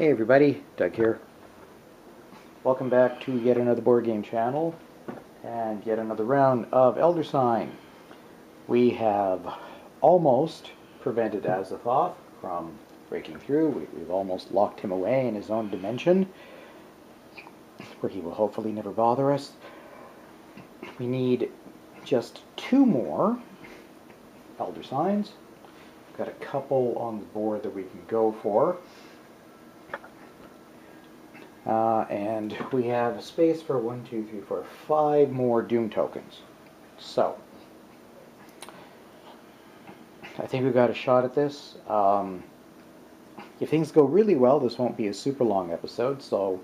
Hey everybody, Doug here. Welcome back to yet another board game channel and yet another round of Elder Sign. We have almost prevented Azathoth from breaking through. We've almost locked him away in his own dimension, where he will hopefully never bother us. We need just 2 more Elder Signs. Got a couple on the board that we can go for. And we have a space for 1, 2, 3, 4, 5 more Doom tokens. So, I think we've got a shot at this. If things go really well, this won't be a super long episode, so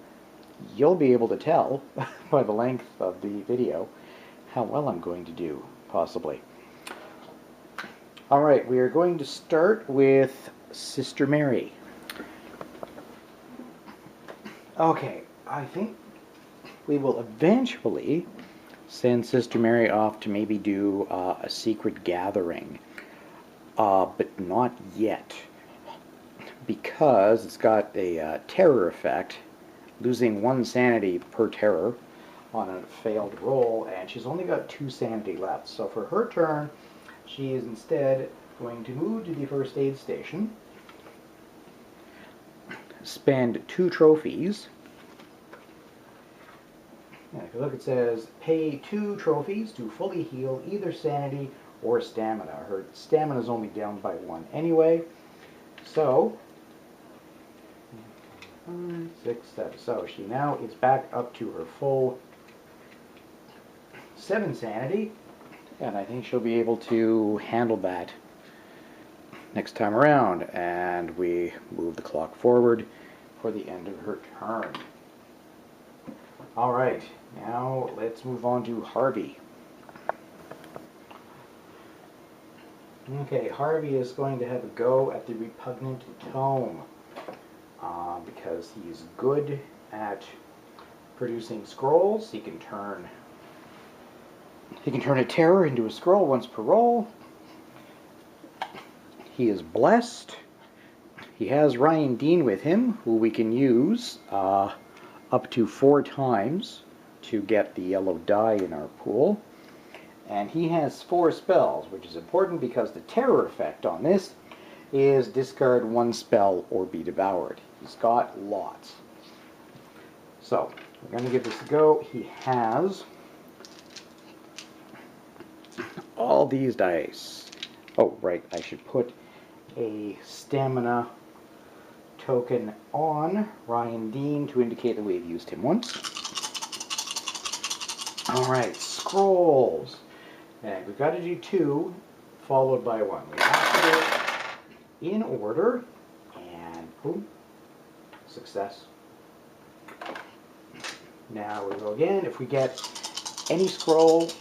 you'll be able to tell by the length of the video how well I'm going to do, possibly. Alright, we are going to start with Sister Mary. Okay, I think we will eventually send Sister Mary off to maybe do a secret gathering, but not yet, because it's got a terror effect, losing 1 sanity per terror on a failed roll, and she's only got 2 sanity left. So for her turn, she is instead going to move to the first aid station, spend 2 trophies. And if you look, it says pay 2 trophies to fully heal either sanity or stamina. Her stamina is only down by 1 anyway. So 5, 6, 7. So she now is back up to her full 7 sanity, and I think she'll be able to handle that next time around. And we move the clock forward for the end of her turn. Alright, now let's move on to Harvey. Okay, Harvey is going to have a go at the Repugnant Tome, because he's good at producing scrolls. He can turn a terror into a scroll once per roll. He is blessed. He has Ryan Dean with him, who we can use up to 4 times to get the yellow die in our pool. And he has 4 spells, which is important because the terror effect on this is discard 1 spell or be devoured. He's got lots. So, we're going to give this a go. He has all these dice. Oh, right, I should put a stamina token on Ryan Dean to indicate that we've used him once. Alright, scrolls. And we've got to do 2 followed by 1. We have to do it in order, and boom, success. Now we go again. If we get any scroll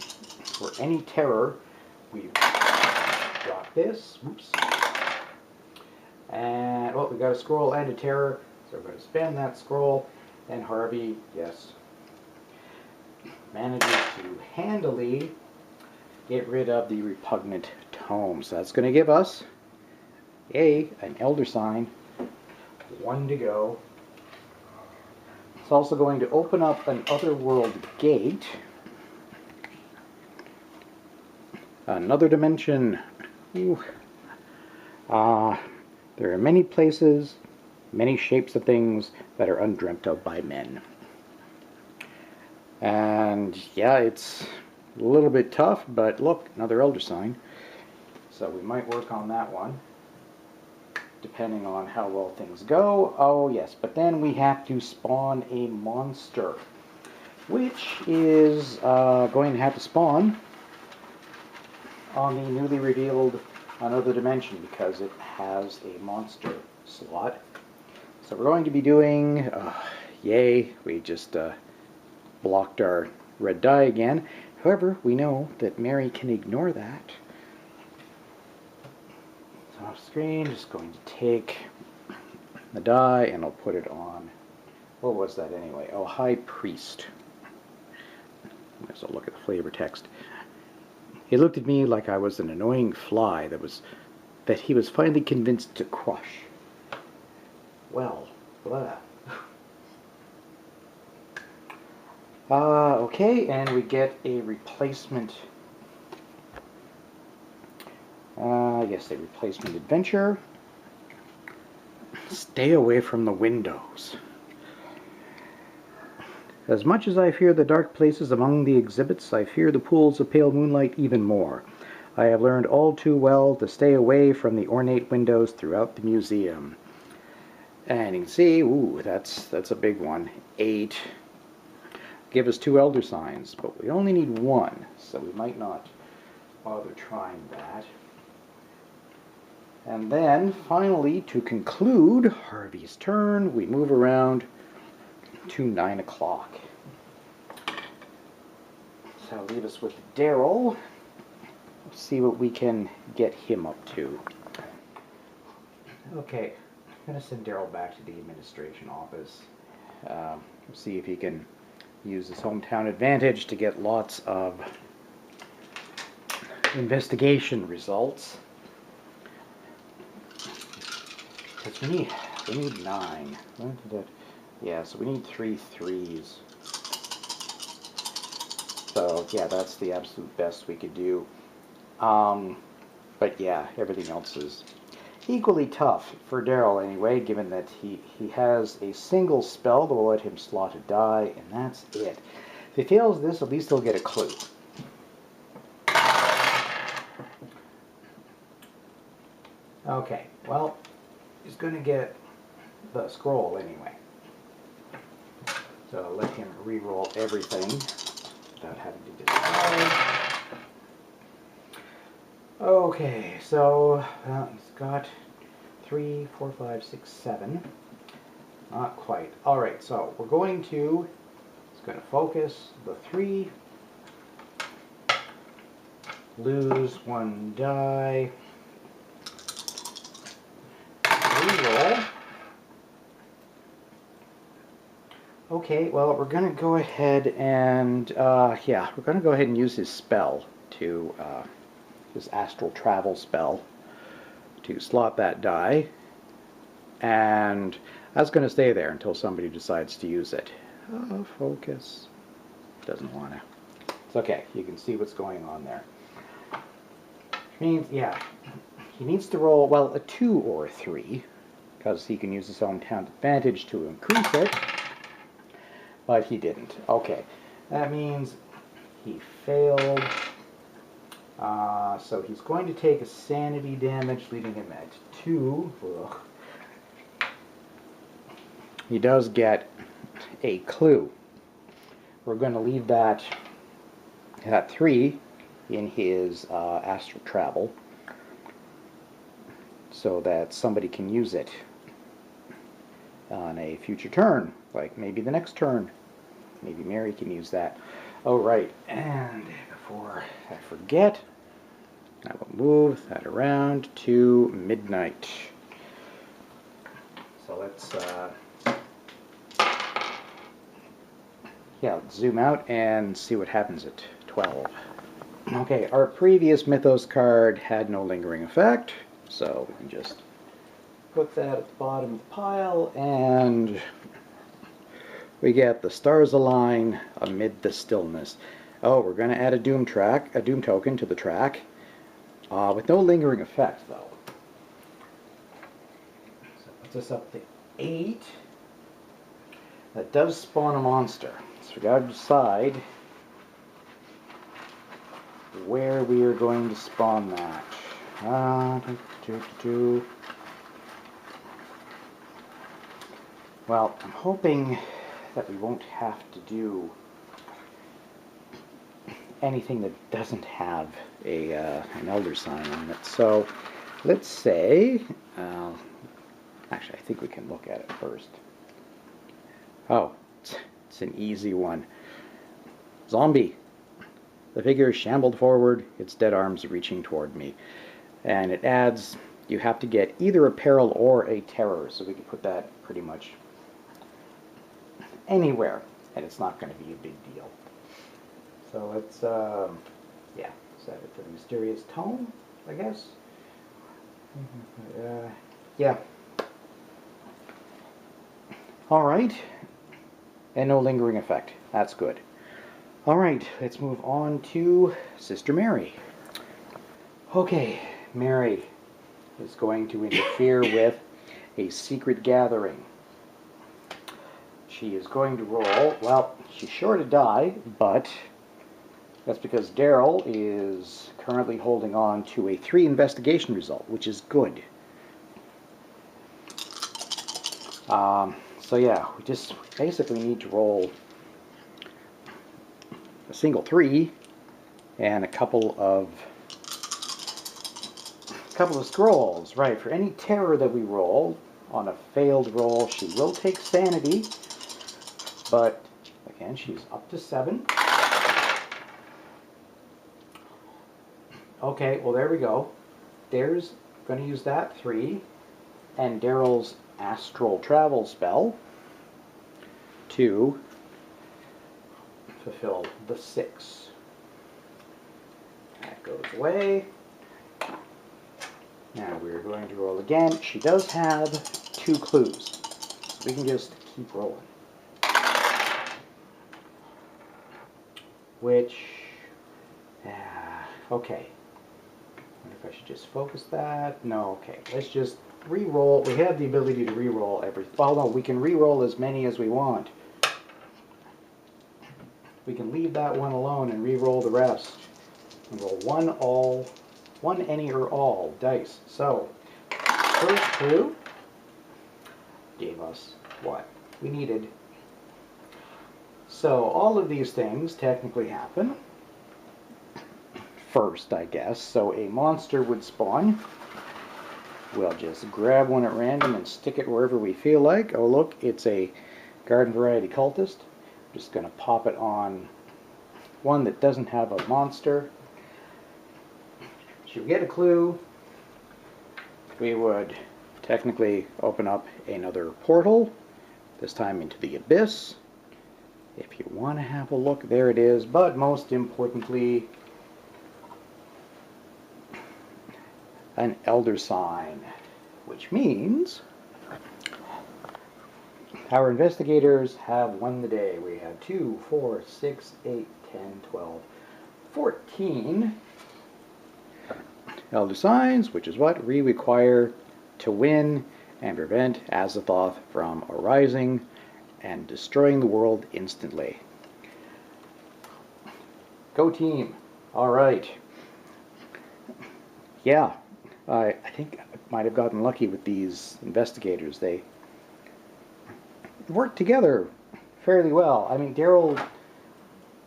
or any terror, we drop this. Oops. And, well, we got a scroll and a terror, so we're going to spend that scroll, and Harvey, yes, manages to handily get rid of the Repugnant Tome. So that's going to give us an Elder Sign, 1 to go. It's also going to open up an Otherworld gate, another dimension. Ooh. There are many places, many shapes of things that are undreamt of by men. And yeah, it's a little bit tough, but look, another Elder Sign. So we might work on that one, depending on how well things go. Oh yes, but then we have to spawn a monster, which is going to have to spawn on the newly revealed Another Dimension, because it has a monster slot. So we're going to be doing, yay, we just blocked our red die again. However, we know that Mary can ignore that. So off screen, just going to take the die and I'll put it on, what was that anyway? Oh, High Priest. Let's look at the flavor text. He looked at me like I was an annoying fly that he was finally convinced to crush. Well, blah. Okay, and we get a replacement. Yes, a replacement adventure. Stay away from the windows. As much as I fear the dark places among the exhibits, I fear the pools of pale moonlight even more. I have learned all too well to stay away from the ornate windows throughout the museum. And you can see, ooh, that's a big one. 8. Give us 2 elder signs, but we only need 1, so we might not bother trying that. And then, finally, to conclude Harvey's turn, we move around to 9 o'clock. So leave us with Daryl. See what we can get him up to. Okay, I'm going to send Daryl back to the administration office. See if he can use his hometown advantage to get lots of investigation results. Because we need 9. Yeah, so we need 3 3s. So yeah, that's the absolute best we could do. But yeah, everything else is equally tough for Daryl anyway, given that he has a single spell that will let him slot a die, and that's it. If he fails this, at least he'll get a clue. Okay, well, he's going to get the scroll anyway. So let him re-roll everything without having to decide. Okay, so he's got 3, 4, 5, 6, 7. Not quite. Alright, so we're going to, it's going to focus the 3, lose 1 die, re-roll. Okay, well, we're going to go ahead and, yeah, we're going to go ahead and use his spell to, his astral travel spell, to slot that die, and that's going to stay there until somebody decides to use it. Focus. Doesn't want to. It's okay, you can see what's going on there. Means, yeah, he needs to roll, well, a 2 or a 3, because he can use his hometown advantage to increase it. But he didn't. Okay. That means he failed. So he's going to take a sanity damage, leaving him at 2. Ugh. He does get a clue. We're going to leave that at 3 in his astral travel so that somebody can use it on a future turn, like maybe the next turn. Maybe Mary can use that. Oh, right, and before I forget, I will move that around to midnight. So let's, yeah, let's zoom out and see what happens at 12. Okay, our previous Mythos card had no lingering effect, so we can just put that at the bottom of the pile, and we get the stars align amid the stillness. Oh, we're going to add a doom token to the track, with no lingering effect, though. So that puts us up to 8. That does spawn a monster. So we got to decide where we are going to spawn that. Well, I'm hoping that we won't have to do anything that doesn't have an elder sign on it. So let's say, actually I think we can look at it first. Oh, it's an easy one. Zombie. The figure shambled forward, its dead arms reaching toward me. And it adds, you have to get either a peril or a terror, so we can put that pretty much anywhere, and it's not going to be a big deal. So let's, yeah, set it to the mysterious tone, I guess. Yeah. Alright. And no lingering effect. That's good. Alright, let's move on to Sister Mary. Okay, Mary is going to interfere with a secret gathering. She is going to roll, well, she's sure to die, but that's because Daryl is currently holding on to a 3 investigation result, which is good. So yeah, we just basically need to roll a single 3 and a couple of scrolls. Right, for any terror that we roll, on a failed roll, she will take sanity, but again, she's up to 7. Okay, well there we go. There's going to use that 3, and Daryl's astral travel spell to fulfill the 6. That goes away. Now we're going to roll again. She does have 2 clues, so we can just keep rolling. Which, okay. I wonder if I should just focus that. No, okay. Let's just re-roll. We have the ability to re-roll everything. Well, no, we can re-roll as many as we want. We can leave that one alone and re-roll the rest. And roll one any or all dice. So, first clue gave us what we needed. So, all of these things technically happen first, I guess. So, a monster would spawn. We'll just grab one at random and stick it wherever we feel like. Oh, look, it's a garden variety cultist. I'm just going to pop it on one that doesn't have a monster. She would get a clue. We would technically open up another portal, this time into the abyss. If you want to have a look, there it is. But most importantly, an elder sign, which means our investigators have won the day. We have 2, 4, 6, 8, 10, 12, 14 elder signs, which is what we require to win and prevent Azathoth from arising and destroying the world instantly. Go team! Alright. Yeah, I think I might have gotten lucky with these investigators. They worked together fairly well. I mean, Daryl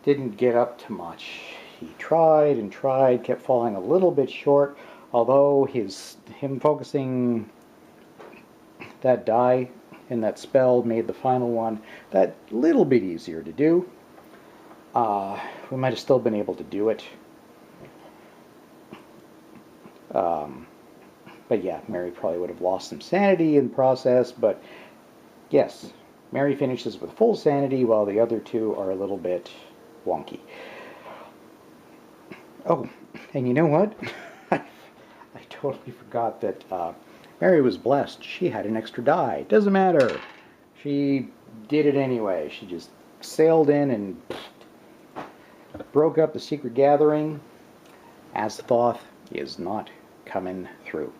didn't get up to much. He tried and tried, kept falling a little bit short, although him focusing that die in that spell made the final one that little bit easier to do. We might have still been able to do it. But yeah, Mary probably would have lost some sanity in the process, but yes, Mary finishes with full sanity while the other 2 are a little bit wonky. Oh, and you know what? I totally forgot that Mary was blessed. She had an extra die. Doesn't matter. She did it anyway. She just sailed in and broke up the secret gathering. Azathoth is not coming through.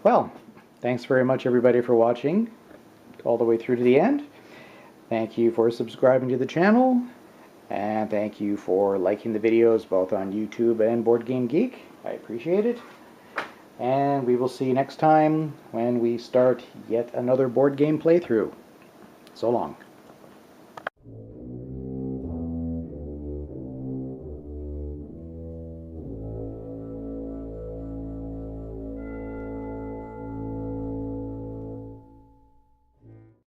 Well, thanks very much everybody for watching all the way through to the end. Thank you for subscribing to the channel, and thank you for liking the videos both on YouTube and Board Game Geek. I appreciate it. And we will see you next time when we start yet another board game playthrough. So long.